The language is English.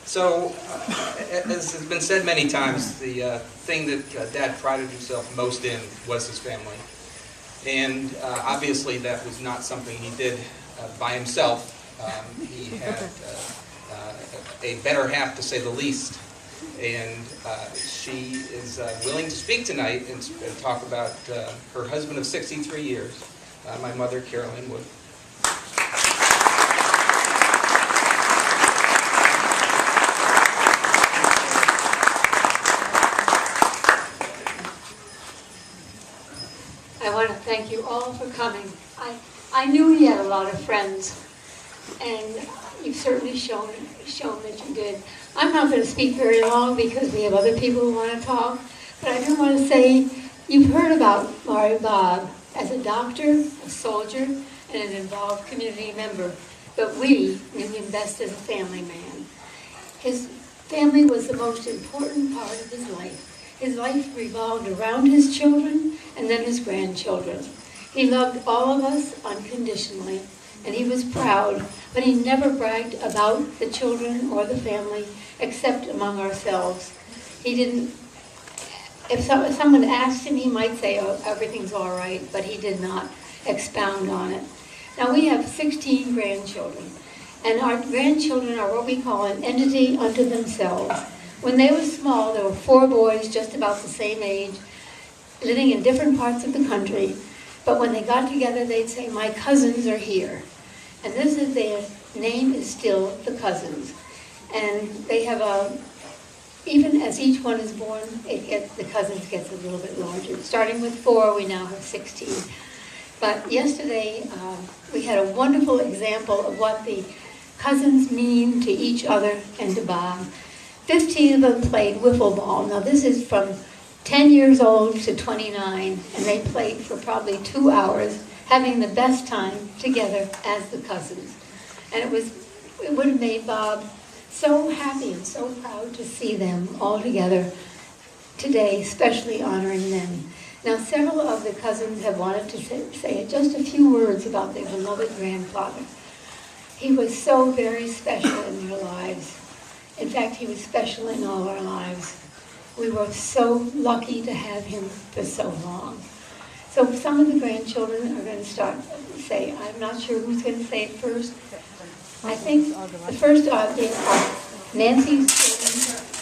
So, as has been said many times, the thing that Dad prided himself most in was his family. And obviously that was not something he did by himself. He had a better half, to say the least. And she is willing to speak tonight and talk about her husband of 63 years, my mother, Carolyn Wood. I want to thank you all for coming. I knew you had a lot of friends, and you've certainly shown that you did. I'm not going to speak very long because we have other people who want to talk, but I do want to say you've heard about Mari Bob as a doctor, a soldier, and an involved community member, but we knew him best as a family man. His family was the most important part of his life. His life revolved around his children and then his grandchildren. He loved all of us unconditionally, and he was proud, but he never bragged about the children or the family except among ourselves. He didn't, if someone asked him, he might say, oh, everything's all right, but he did not expound on it. Now we have 16 grandchildren, and our grandchildren are what we call an entity unto themselves. When they were small, there were 4 boys just about the same age, living in different parts of the country. But when they got together, they'd say, my cousins are here. And this is their name is still the Cousins. And they have even as each one is born, the Cousins gets a little bit larger. Starting with 4, we now have 16. But yesterday, we had a wonderful example of what the Cousins mean to each other and to Bob. 15 of them played wiffle ball. Now this is from 10 years old to 29, and they played for probably 2 hours, having the best time together as the Cousins. And it would have made Bob so happy and so proud to see them all together today, especially honoring them. Now several of the Cousins have wanted to say just a few words about their beloved grandfather. He was so very special in their lives. In fact, he was special in all our lives. We were so lucky to have him for so long. So some of the grandchildren are going to start say, I'm not sure who's going to say it first. I think the first are Nancy's children.